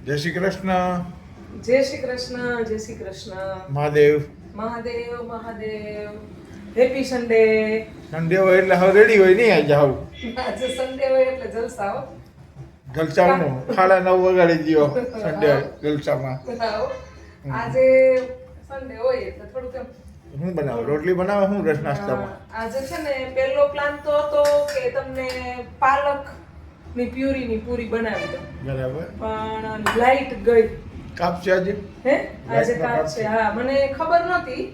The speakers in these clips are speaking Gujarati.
જય શ્રી કૃષ્ણ. જય શ્રી કૃષ્ણ. જય Shri Krishna. Mahadev. Mahadev Mahadev. Happy Sunday. Sunday હોય એટલે હવે રેડી હોય નહીં આજે આવું આજે સન્ડે હોય એટલે જલસા હો. જલસાનું 9:30 વગાડી દ્યો સન્ડે જલસામાં. આવો. આજે સન્ડે હોય એટલે થોડુંક એમ હું બનાવું રોટલી બનાવે હું રસ નાસ્તામાં. આજે છે ને પહેલો પ્લાન તો હતો કે તમને પાલક ની પ્યુરી ની પૂરી બનાવી દઉં, બરાબર. પણ લાઈટ ગઈ. કાપ છે આજે? હે આજે કાપ છે. હા, મને ખબર નહોતી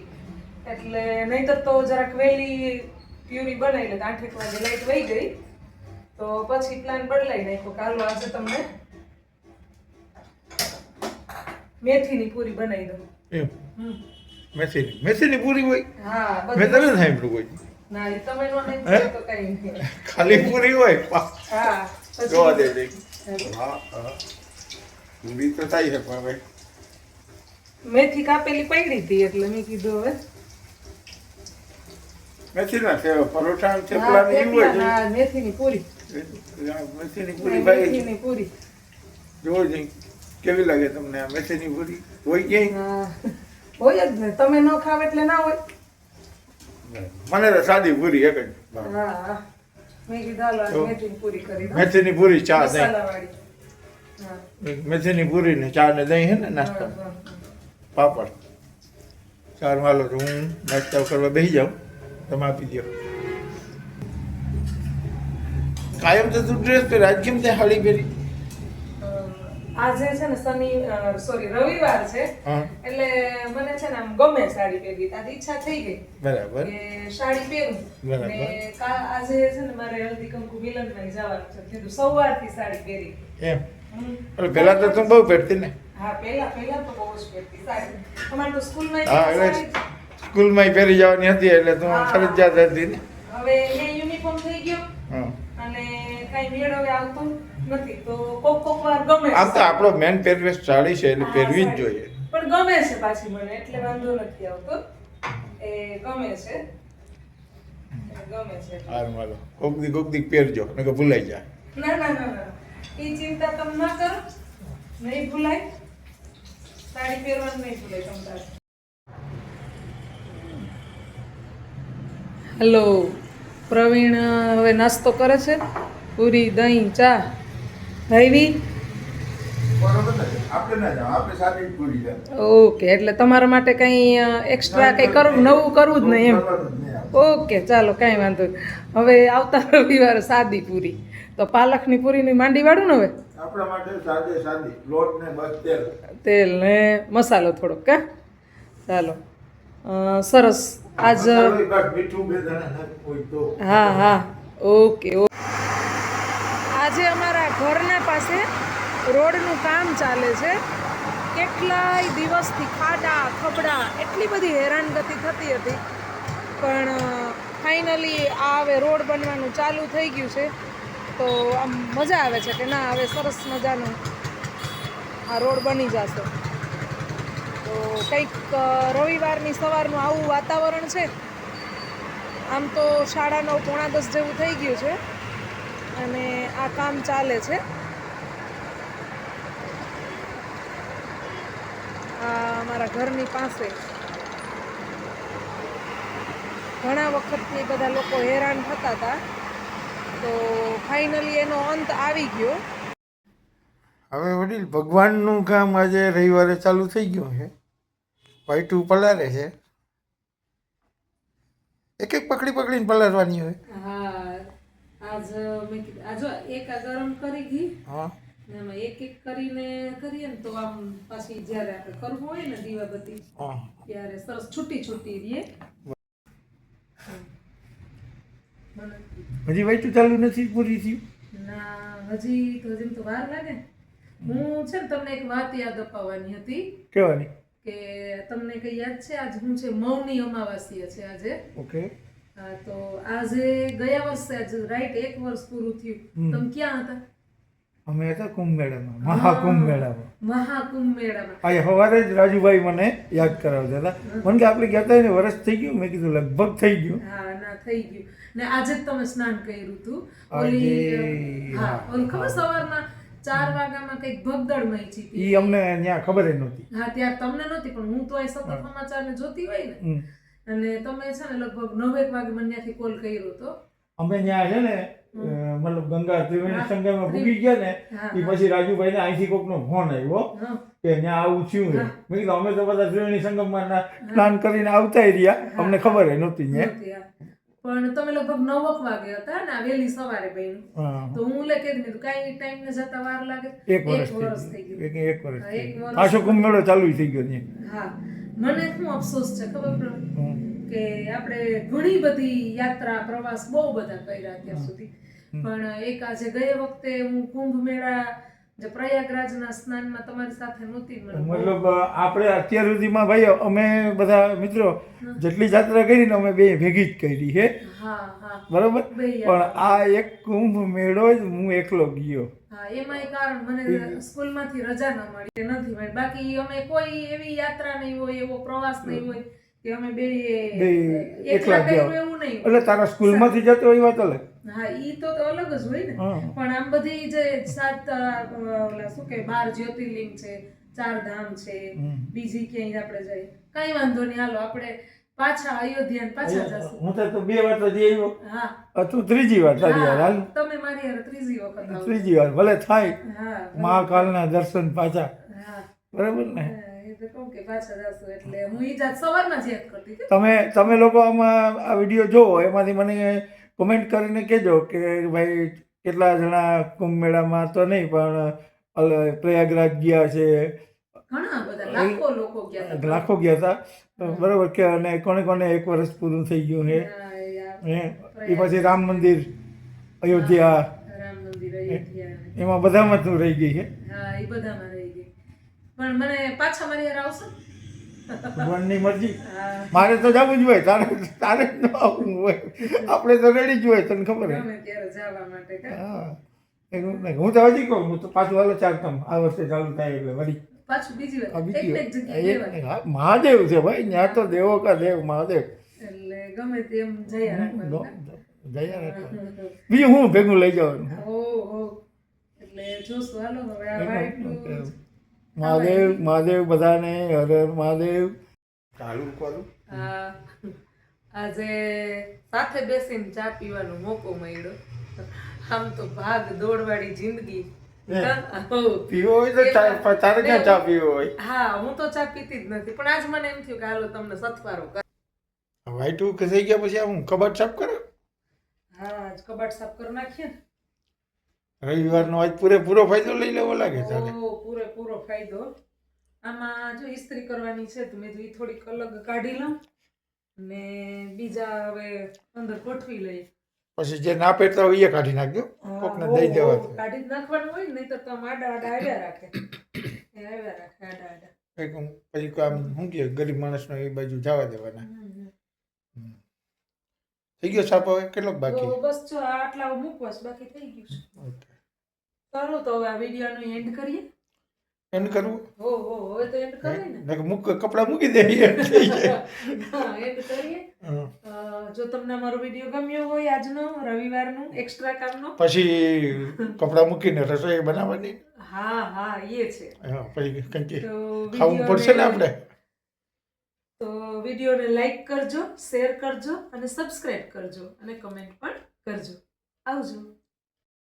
એટલે નહીતર તો જરાક વહેલી પ્યુરી બનાવી લે. 8 વાગે લાઈટ વહી ગઈ તો પછી પ્લાન બદલાઈ નાખ્યો. કાલો આજે તમને મેથીની પૂરી બનાવી દઉં. એમ મેથીની પૂરી હોય? હા, મેં તને સાંભળ્યું હોય. ના, એ તમે નો નહીં તો કઈ નહીં. ખાલી પૂરી હોય? હા, જોવા દે દે. પછી હા હા, પૂરી તો થાય છે પણ હવે મેથી કાપેલી પડી હતી એટલે મેં કીધું હવે મેથીના છે પરોઠા થેપલા ને એવું હોય. હા, મેથીની પૂરી. મેથીની પૂરી ભાઈ મેથીની પૂરી. જોવો જઈ કેવી લાગે તમને આ મેથીની પૂરી? હોય ક્યાંય? હા, હોય જ ને. તમે ન ખાવ એટલે ના હોય. મને તો સાદી પૂરી એક જ. હા, મેં કીધું હાલો આજે મેથીની પૂરી કરી દઉં. મેથીની પૂરી ચા દહીં. મસાલાવાળી. હા. મેથીની પૂરી ને ચા ને દહીં હે ને નાસ્તા હા, પાપડ. સારું હાલો તો હું નાસ્તા કરવા બેસી જાઉં, તમે આપી દો. કાયમ તો તું ડ્રેસ પહેર, આજ કેમ તે હાડી પહેરી? આજે છે ને રવિવાર છે હા એટલે મને છે ને આમ ગમે સાડી પહેરવી. આજે ઈચ્છા થઈ ગઈ બરાબર કે સાડી પહેરું. બરાબર. ને આજે છે ને મારે હલ્દી કંકુ મિલનમાં જવાનું છે. કીધું સવારથી સાડી પહેરી. એમ હમ. અરે પેલા તો તું બહુ પહેરતી ને. હા, પહેલા તો બહુ જ પહેરતી સાડી. અમારે તો સ્કૂલમાં હા એટલે સ્કૂલમાં પહેરી જવાની હતી એટલે તું હા. ફરજિયાત હતી ને. હવે અહીંયા યુનિફોર્મ થઈ ગયો હા અને કઈ મેળ હવે આવતો નથી તો કોક વાર ગમે આમ તો આપણો મેન પહેરવેશ સાડી છે એટલે પહેરવી જ જોઈએ. પણ ગમે છે પાછી મને એટલે વાંધો નથી આવતો. એ ગમે છે. હારું હાલો કોક દી પહેરજો નકર ભૂલાઈ જાય. ના એ ચિંતા તમે ના કરો. નહીં ભૂલાય. સાડી પહેરવાનું નહીં ભૂલાય તમારે. હેલો, પ્રવીણ હવે નાસ્તો કરે છે. પૂરી દહીં ચા ભાઈવી. બરોબર ને? આપણે ના જાવ, આપણે સાદી જ પૂરી જાય. ઓકે, એટલે તમારા માટે કંઈ એક્સ્ટ્રા કંઈ કરવું નવું કરવું જ નહીં એમ. ઓકે, ચાલો કાંઈ વાંધો નહીં. હવે આવતા રવિવારે સાદી પૂરી. તો પાલકની પૂરીની માંડી વાળું ને હવે. આપણા માટે સાદી લોટ ને બસ તેલ. તેલ ને મસાલો થોડોક કા. ચાલો સરસ. આજ મીઠું બે દાણા નાખ કોઈ તો. હા ઓકે. આજે અમારા ઘરના પાસે રોડનું કામ ચાલે છે. કેટલાય દિવસથી ખાડા ખબડા એટલી બધી હેરાનગતિ થતી હતી પણ ફાઇનલી આ હવે રોડ બનવાનું ચાલુ થઈ ગયું છે તો આમ મજા આવે છે કે ના હવે સરસ મજાનું આ રોડ બની જશે. તો કંઈક રવિવારની સવારનું આવું વાતાવરણ છે. આમ તો 9:30 પોણા 10 જેવું થઈ ગયું છે અને આ કામ ચાલે છે. અમારા ઘરની પાસે ઘણા વખતથી બધા લોકો હેરાન થતા હતા તો ફાઇનલી એનો અંત આવી ગયો. હવે વડીલ ભગવાનનું કામ આજે રવિવારે ચાલુ થઈ ગયું છે. પાઇટું પલારે છે. એક પકડીને પલારવાની હોય. હા, આજ મેં કીધું આજો એક ગરમ કરી ઘી હા ને એમાં એક કરીને કરીએ ને તો આમ પાછી જ્યારે આપણે કરવું હોય ને દીવાબત્તી હા ત્યારે સરસ છૂટી રહીએ. હજી વાઈટું ચાલુ નથી પૂરી થયું? ના, હજી તો વાર લાગે. હું છે ને તમને એક વાત યાદ અપાવવાની હતી કેવાની? કે તમને કઈ યાદ છે આજ હું છે મૌની અમાવાસ્યા છે આજે. ઓકે. હા, તો આજે ગયા વર્ષે આજે રાઈટ 1 વર્ષ પૂરું થયું. તમે ક્યાં હતા? અમે હતા કુંભ મેળામાં, મહાકુંભ મેળામાં. મહાકુંભ મેળામાં. આજે સવારે જ રાજુભાઈ મને યાદ કરાવતા હતા. મને કે આપણે કહેતા ને વર્ષ થઈ ગયું. મેં કીધું લગભગ થઈ ગયું. હા, ના થઈ ગયું. ને આજે જ તમે સ્નાન કર્યું હતું. આજે, ઓલી ખબર સવારમાં 4 વાગ્યામાં કંઈક ભગદડ મચી હતી. એ અમને ત્યાં ખબર જ નહોતી. હા ત્યારે તમને નહોતી, પણ હું તો અહીં સતત સમાચારને જોતી હોય ને, અને તમે છે ને લગભગ 9 વાગે મને ત્યાંથી કોલ કર્યો હતો. અમે ત્યાં છે ને મતલબ ગંગા ત્રિવેણી સંગમમાં ભૂગી ગયા ને એ પછી રાજુભાઈ ને અહીંથી કોકનો ફોન આવ્યો કે ત્યાં આવું થયું છે. મેં કીધું અમે તો બધા ત્રિવેણી સંગમમાં સ્નાન કરીને આવતા રહ્યા, અમને ખબર નહોતી ત્યાં. પણ તમે લગભગ 9 વાગે હતા ને વહેલી સવારે બન્યું, તો હું લે કીધું મેં કઈ ટાઈમ ને જતા વાર લાગે. 1 વર્ષ થઈ ગયું. 1 વર્ષ પાછો કુંભ મેળો ચાલુ થઈ ગયો છે. હા, મને શું અફસોસ છે ખબર કે આપણે ઘણી બધી યાત્રા પ્રવાસ બહુ બધા કર્યા અત્યાર સુધી, પણ એક આજે ગયે વખતે હું કુંભ મેળા જે પ્રયાગરાજના સ્નાનમાં તમારી સાથે નહોતી. મતલબ આપણે અત્યાર સુધીમાં ભાઈ અમે બધા મિત્રો જેટલી યાત્રા કરી ને અમે બે ભેગી જ કરી છે. બરોબર, પણ આ એક કુંભ મેળો જ હું એકલો ગયો. હા, એમાં કારણ મને સ્કૂલમાંથી રજા ન મળી નથી મળી. બાકી અમે કોઈ એવી યાત્રા નહીં હોય, એવો પ્રવાસ નહીં હોય કે અમે બે એકલા કર્યું એવું નહીં. એટલે તારા સ્કૂલમાંથી જતો એ વાત અલગ. હા, ઈ તો અલગ જ હોય ને, પણ આમ બધી જે 7 ઓલા શું કે 12 જ્યોતિર્લિંગ છે, 4 ધામ છે, બીજી ક્યાંય આપણે જઈએ કઈ વાંધો નહીં, હાલો આપણે પાછા અયોધ્યા પાછા જશું. હું તો 2 વાર તો જઈ આવ્યો. હા, તું 3જી વાર તારી યાર હાલ. તમે મારી યાર 3જી વખત આવો. 3જી વાર ભલે થાય. હા, મહાકાલના દર્શન પાછા. હા, બરાબર ને. તમે લોકો આમાં આ વિડીયો જોવો એમાંથી મને કોમેન્ટ કરીને કહેજો કે ભાઈ કેટલા જણા કુંભ મેળામાં તો નહીં પણ પ્રયાગરાજ ગયા છે. લાખો ગયા હતા. બરાબર કે અને કોને કોને 1 વર્ષ પૂરું થઈ ગયું છે. એ પછી રામ મંદિર અયોધ્યા એમાં બધામાં તું રહી ગઈ છે. પણ મને પાછા મારી યાર આવશે. ભગવાનની મરજી. મારે તો જવું જ હોય, તારે જ ન આવવું હોય. આપણે તો રેડી જ હોય, તને ખબર હે. હા, હું તો હજી કહું, હું તો પાછું હાલો ચાલતા આ વર્ષે ચાલુ થાય એટલે વળી પાછું બીજી વાર મહાદેવ છે ભાઈ, ત્યાં તો દેવો કા દેવ મહાદેવ. એટલે ગમે તેમ જયા રાખવાનું. બીજું હું ભેગું લઈ જવાનું. એટલે જોશું હાલો હવે આ વાઈટ મહાદેવ મહાદેવ બધાને હર હર મહાદેવ. ચાલુ કરું. આજે સાથે બેસીને ચા પીવાનો મોકો મળ્યો. આમ તો ભાગ દોડવાળી જિંદગી. પીવો હોય તો તારે ક્યાં ચા પીવો હોય. હા, હું તો ચા પીતી જ નથી, પણ આજ મને એમ થયું કે હાલો તમને સથવારો કર. વાઈટું થઈ ગયા પછી આમ કબાટ સાફ કરો. હા, આજ કબાટ સાફ કરી નાખીએ. રવિવારનો આજ પૂરેપૂરો ફાયદો લઈ લેવો લાગે તારે. પૂરેપૂરો ફાયદો. આમાં જો ઇસ્ત્રી કરવાની છે તો મેં તો થોડીક અલગ કાઢી લઉં ને બીજા હવે અંદર ગોઠવી લઈએ. પછી જે ના પહેરતા હોય એ કાઢી નાખજો, કોકને દઈ દેવા. કાઢી જ નાખવાનું હોય ને, નહીતર તો આડા આડા આવ્યા રાખે. આવ્યા રાખે આડા આડા. પછી આમ શું કે ગરીબ માણસનો એ બાજુ જવા દેવાના. થઈ ગયો સાપ હવે કેટલોક બાકી? બસ જો આટલા મૂકવાસ બાકી થઈ ગયું છે. ચાલો તો હવે આ વિડિયોનો એન્ડ કરીએ. એન્ડ કરવું? હવે તો એન્ડ કરીએ ને. મૂક કપડા મૂકી દઈએ. હા, એન્ડ કરીએ. જો તમને અમારો વિડિયો ગમ્યો હોય આજનો રવિવારનો એક્સ્ટ્રા કામનો, પછી કપડા મૂકીને રસોઈ બનાવવાની. હા, એ છે. પછી કંઈક ખાવું પડશે ને આપણે. તો વિડીયોને લાઈક કરજો, શેર કરજો અને સબસ્ક્રાઇબ કરજો અને કમેન્ટ પણ કરજો. આવજો.